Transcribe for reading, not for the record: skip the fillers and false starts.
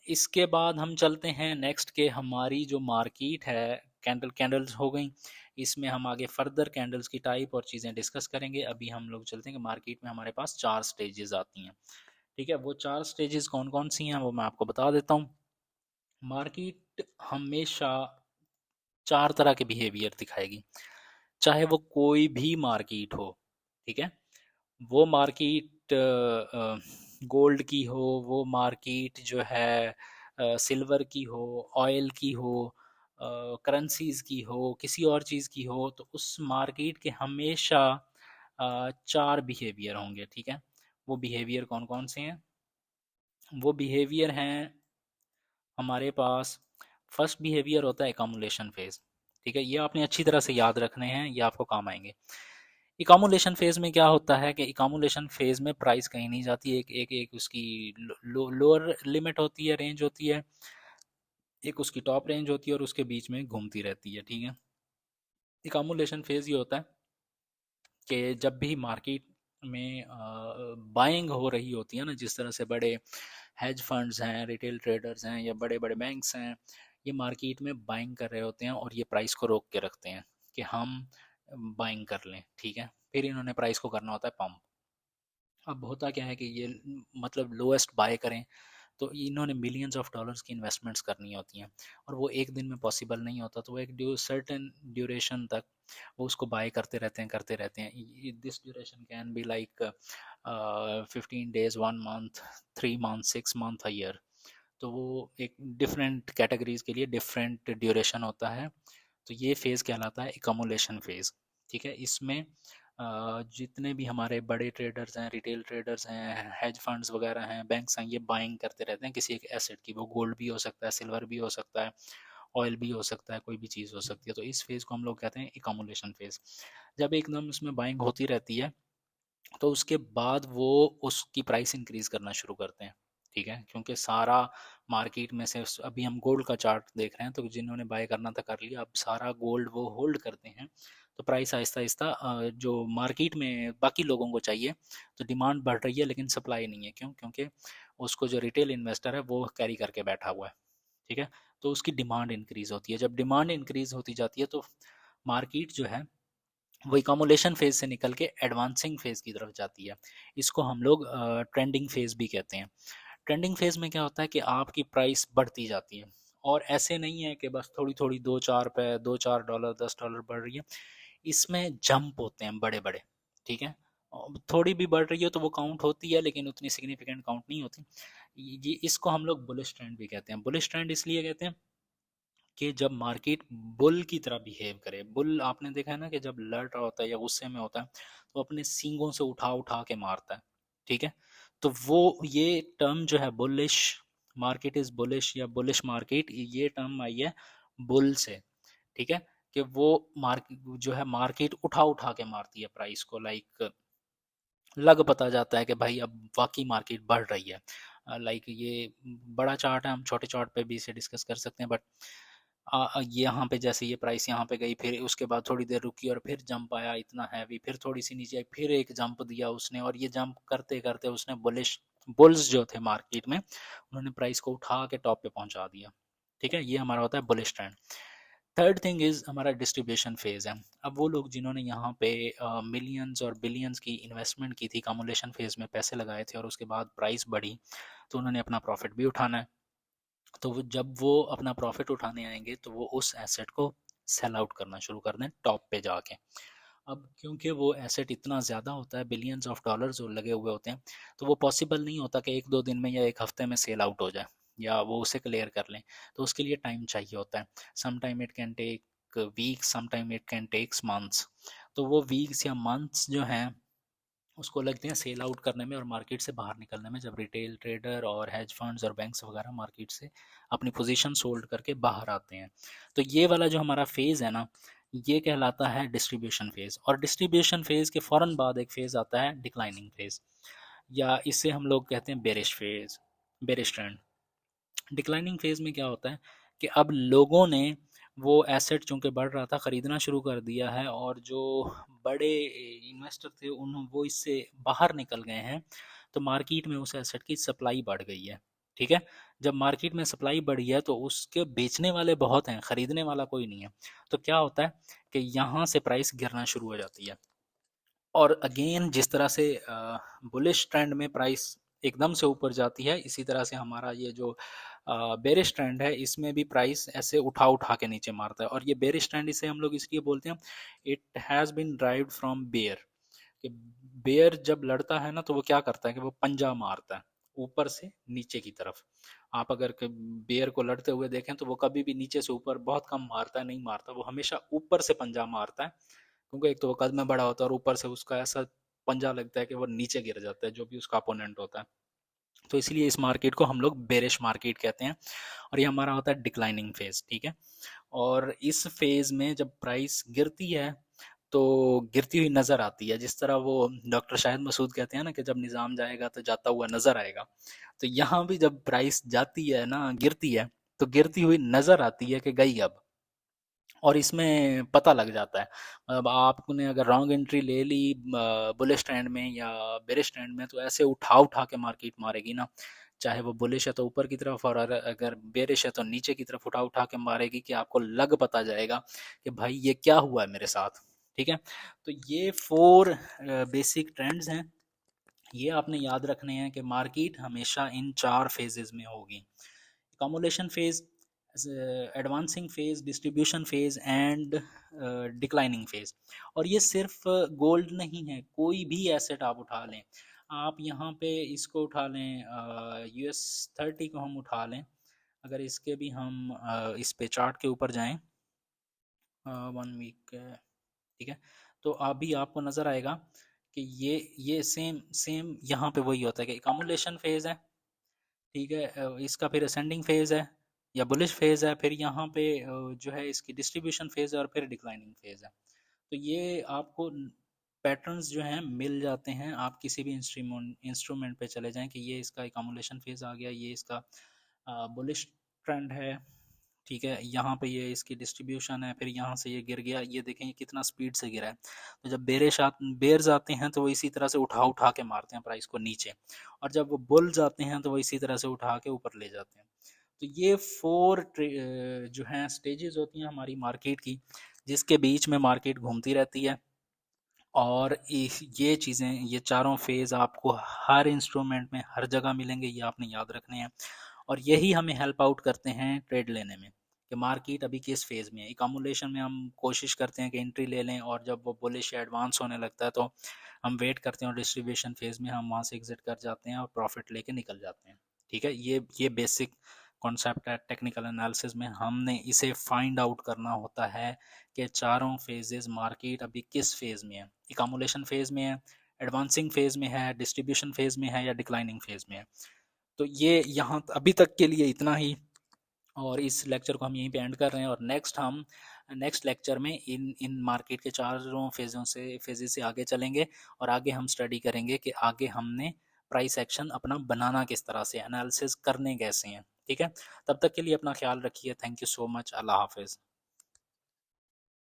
इसके बाद हम चलते हैं नेक्स्ट के हमारी जो मार्केट है, कैंडल्स हो गई। इसमें हम आगे फर्दर कैंडल्स की टाइप और चीज़ें डिस्कस करेंगे। अभी हम लोग चलते हैं कि मार्केट में हमारे पास 4 स्टेजेस आती हैं। ठीक है, वो 4 स्टेजेस कौन कौन सी हैं वो मैं आपको बता देता हूँ। मार्केट हमेशा 4 तरह के बिहेवियर दिखाएगी, चाहे वो कोई भी मार्केट हो। ठीक है, वो मार्केट गोल्ड की हो, वो मार्केट जो है सिल्वर की हो, ऑयल की हो, करेंसीज की हो, किसी और चीज़ की हो, तो उस मार्केट के हमेशा 4 बिहेवियर होंगे। ठीक है, वो बिहेवियर कौन कौन से हैं? वो बिहेवियर हैं हमारे पास। फर्स्ट बिहेवियर होता है एकमुलेशन फेज। ठीक है, ये आपने अच्छी तरह से याद रखने हैं, ये आपको काम आएंगे। इकामुलेशन फेज में क्या होता है कि इकामुलेशन फेज में प्राइस कहीं नहीं जाती, एक एक एक उसकी लोअर लिमिट होती है, रेंज होती है, एक उसकी टॉप रेंज होती है और उसके बीच में घूमती रहती है। ठीक है, इकामुलेशन फेज ये होता है कि जब भी मार्केट में बाइंग हो रही होती है ना, जिस तरह से बड़े हेज फंड्स हैं, रिटेल ट्रेडर्स हैं या बड़े बड़े बैंक्स हैं, ये मार्केट में बाइंग कर रहे होते हैं और ये प्राइस को रोक के रखते हैं कि हम बाइंग कर लें। ठीक है, फिर इन्होंने प्राइस को करना होता है पंप। अब होता क्या है कि ये मतलब लोएस्ट बाय करें, तो इन्होंने मिलियंस ऑफ डॉलर्स की इन्वेस्टमेंट्स करनी होती हैं और वो एक दिन में पॉसिबल नहीं होता, तो वो एक सर्टेन ड्यूरेशन तक वो उसको बाय करते रहते हैं। This duration can be like 15 days, 1 month, 3 months, 6 month, a year। तो वो एक डिफरेंट कैटेगरीज के लिए डिफरेंट ड्यूरेशन होता है। तो ये फेज़ कहलाता है एकमुलेशन फेज़। ठीक है, इसमें जितने भी हमारे बड़े ट्रेडर्स हैं, रिटेल ट्रेडर्स हैं, हेज फंड्स वगैरह हैं, बैंक्स हैं, ये बाइंग करते रहते हैं किसी एक एसेट की। वो गोल्ड भी हो सकता है, सिल्वर भी हो सकता है, ऑयल भी हो सकता है, कोई भी चीज़ हो सकती है। तो इस फेज़ को हम लोग कहते हैं एकमुलेशन फेज़। जब एकदम उसमें बाइंग होती रहती है, तो उसके बाद वो उसकी प्राइस इंक्रीज करना शुरू करते हैं। ठीक है, क्योंकि सारा मार्केट में से अभी हम गोल्ड का चार्ट देख रहे हैं, तो जिन्होंने बाय करना था कर लिया, अब सारा गोल्ड वो होल्ड करते हैं। तो प्राइस आहिस्ता आहिस्ता जो मार्केट में बाकी लोगों को चाहिए, तो डिमांड बढ़ रही है लेकिन सप्लाई नहीं है। क्यों? क्योंकि उसको जो रिटेल इन्वेस्टर है वो कैरी करके बैठा हुआ है। ठीक है, तो उसकी डिमांड इंक्रीज होती है। जब डिमांड इंक्रीज होती जाती है तो मार्केट जो है वो इकामुलेशन फेज से निकल के एडवांसिंग फेज की तरफ जाती है। इसको हम लोग ट्रेंडिंग फेज भी कहते हैं। ट्रेंडिंग फेज में क्या होता है कि आपकी प्राइस बढ़ती जाती है, और ऐसे नहीं है कि बस थोड़ी थोड़ी 2-4 डॉलर, $10 बढ़ रही है। इसमें जंप होते हैं बड़े बड़े। ठीक है, थोड़ी भी बढ़ रही है तो वो काउंट होती है, लेकिन उतनी सिग्निफिकेंट काउंट नहीं होती। ये इसको हम लोग बुलिश ट्रेंड भी कहते हैं। बुलिश ट्रेंड इसलिए कहते हैं कि जब मार्केट बुल की तरह बिहेव करे। बुल आपने देखा है ना कि जब लड़ रहा होता है या गुस्से में होता है तो अपने सींगों से उठा उठा के मारता है। ठीक है, तो वो ये टर्म जो है बुलिश मार्केट इज बुलिश या बुलिश मार्केट, ये टर्म आई है बुल से। ठीक है, कि वो मार्केट जो है मार्केट उठा उठा के मारती है प्राइस को। लाइक लग पता जाता है कि भाई अब वाकई मार्केट बढ़ रही है। लाइक ये बड़ा चार्ट है, हम छोटे चार्ट पे भी इसे डिस्कस कर सकते हैं, बट यहाँ पे जैसे ये प्राइस यहाँ पे गई, फिर उसके बाद थोड़ी देर रुकी और फिर जंप आया इतना हैवी, फिर थोड़ी सी नीचे आई, फिर एक जंप दिया उसने, और ये जंप करते करते उसने बुल्स जो थे मार्केट में, उन्होंने प्राइस को उठा के टॉप पे पहुंचा दिया। ठीक है, ये हमारा होता है bullish trend. Third thing is हमारा डिस्ट्रीब्यूशन फेज है। अब वो लोग जिन्होंने यहाँ पे मिलियंस और बिलियंस की इन्वेस्टमेंट की थी, कमुलेशन फेज में पैसे लगाए थे और उसके बाद प्राइस बढ़ी, तो उन्होंने अपना प्रॉफिट भी उठाना है। तो वो जब वो अपना प्रॉफिट उठाने आएंगे तो वो उस एसेट को सेल आउट करना शुरू कर दें टॉप पे जाके। अब क्योंकि वो एसेट इतना ज़्यादा होता है, बिलियंस ऑफ डॉलर्स जो लगे हुए होते हैं, तो वो पॉसिबल नहीं होता कि एक दो दिन में या एक हफ्ते में सेल आउट हो जाए या वो उसे क्लियर कर लें। तो उसके लिए टाइम चाहिए होता है। Some time it can take weeks, some time it can takes months. तो वो वीक्स या मंथ्स जो हैं उसको लगते हैं सेल आउट करने में और मार्केट से बाहर निकलने में, जब रिटेल ट्रेडर और हेज फंड्स और बैंक्स वगैरह मार्केट से अपनी पोजीशन सोल्ड करके बाहर आते हैं। तो ये वाला जो हमारा फेज़ है ना, ये कहलाता है डिस्ट्रीब्यूशन फेज़। और डिस्ट्रीब्यूशन फेज़ के फ़ौरन बाद एक फेज़ आता है डिक्लाइनिंग फेज़, या इससे हम लोग कहते हैं bearish phase, bearish trend. Declining phase में क्या होता है कि अब लोगों ने वो एसेट चूंकि बढ़ रहा था ख़रीदना शुरू कर दिया है, और जो बड़े इन्वेस्टर थे उन वो इससे बाहर निकल गए हैं, तो मार्केट में उस एसेट की सप्लाई बढ़ गई है। ठीक है, जब मार्केट में सप्लाई बढ़ी है तो उसके बेचने वाले बहुत हैं, खरीदने वाला कोई नहीं है। तो क्या होता है कि यहाँ से प्राइस गिरना शुरू हो जाती है। और अगेन जिस तरह से बुलिश ट्रेंड में प्राइस एकदम से ऊपर जाती है, इसी तरह से हमारा ये जो बेरिश ट्रेंड है इसमें भी प्राइस ऐसे उठा उठा के नीचे मारता है। और ये बेरिश ट्रेंड इसे हम लोग इसलिए बोलते हैं, it has been derived from bear, कि बेयर जब लड़ता है ना तो वो क्या करता है कि वो पंजा मारता है ऊपर से नीचे की तरफ। आप अगर बेयर को लड़ते हुए देखें तो वो कभी भी नीचे से ऊपर बहुत कम मारता है, नहीं मारता, वो हमेशा ऊपर से पंजा मारता है। क्योंकि एक तो वो कद में बड़ा होता है और ऊपर से उसका ऐसा पंजा लगता है कि वो नीचे गिर जाता है जो भी उसका अपोनेंट होता है। तो इसलिए इस मार्केट को हम लोग बेरिश मार्केट कहते हैं। और ये हमारा होता है डिक्लाइनिंग फेज, ठीक है। और इस फेज में जब प्राइस गिरती है तो गिरती हुई नजर आती है, जिस तरह वो डॉक्टर शाहिद मसूद कहते हैं ना कि जब निजाम जाएगा तो जाता हुआ नजर आएगा। तो यहाँ भी जब प्राइस जाती है ना, गिरती है, तो गिरती हुई नजर आती है कि गई अब। और इसमें पता लग जाता है, अब आपने अगर रॉन्ग एंट्री ले ली बुलिश ट्रेंड में या बेरिश ट्रेंड में, तो ऐसे उठा उठा के मार्केट मारेगी ना। चाहे वो बुलिश है तो ऊपर की तरफ, और अगर बेरिश है तो नीचे की तरफ उठा उठा के मारेगी कि आपको लग पता जाएगा कि भाई ये क्या हुआ है मेरे साथ। ठीक है। तो ये 4 बेसिक ट्रेंड्स हैं, ये आपने याद रखने हैं कि मार्केट हमेशा इन 4 फेजेस में होगी। accumulation phase, advancing phase, distribution phase and declining phase. और ये सिर्फ गोल्ड नहीं है, कोई भी एसेट आप उठा लें। आप यहाँ पे इसको उठा लें, US30 को हम उठा लें, अगर इसके भी हम इस पे चार्ट के ऊपर जाएं 1 वीक, ठीक है। तो अभी आपको नज़र आएगा कि ये सेम सेम यहाँ पे वही होता है कि accumulation फेज है, ठीक है। इसका फिर असेंडिंग फेज है या बुलिश फेज है, फिर यहाँ पे जो है इसकी डिस्ट्रीब्यूशन फेज है, और फिर डिक्लाइनिंग फेज है। तो ये आपको पैटर्न्स जो हैं मिल जाते हैं, आप किसी भी इंस्ट्रूमेंट पे चले जाएं कि ये इसका एकमुलेशन फेज आ गया, ये इसका बुलिश ट्रेंड है, ठीक है। यहाँ पे ये इसकी डिस्ट्रीब्यूशन है, फिर यहाँ से ये गिर गया, ये देखें ये कितना स्पीड से गिरा है। तो जब बेयर्स आते हैं तो वो इसी तरह से उठा उठा के मारते हैं प्राइस को नीचे, और जब वो बुल्स आते हैं तो वो इसी तरह से उठा के ऊपर ले जाते हैं। तो ये 4 जो हैं स्टेजेस होती हैं हमारी मार्केट की, जिसके बीच में मार्केट घूमती रहती है। और ये चीज़ें, ये चारों फेज़ आपको हर इंस्ट्रूमेंट में हर जगह मिलेंगे, ये आपने याद रखने हैं। और यही हमें हेल्प आउट करते हैं ट्रेड लेने में, कि मार्केट अभी किस फेज़ में है। एकमुलेशन में हम कोशिश करते हैं कि एंट्री ले लें, और जब वो बुलिश या एडवांस होने लगता है तो हम वेट करते हैं, और डिस्ट्रीब्यूशन फेज़ में हम वहाँ से एग्जिट कर जाते हैं और प्रॉफिट लेके निकल जाते हैं। ठीक है। ये बेसिक कॉन्सेप्ट है। टेक्निकल एनालिसिस में हमने इसे फाइंड आउट करना होता है कि चारों फेजेस मार्केट अभी किस फेज में है, एकमुलेशन फेज में है, एडवांसिंग फेज में है, डिस्ट्रीब्यूशन फेज में है, या डिक्लाइनिंग फेज में है। तो ये यहाँ अभी तक के लिए इतना ही, और इस लेक्चर को हम यहीं पे एंड कर रहे हैं। और नेक्स्ट लेक्चर में इन इन मार्केट के चारों फेजेस से आगे चलेंगे, और आगे हम स्टडी करेंगे कि आगे हमने प्राइस एक्शन अपना बनाना किस तरह से, एनालिसिस करने कैसे हैं। ठीक है। तब तक के लिए अपना ख्याल रखिए। Thank you so much. Allah हाफिज़।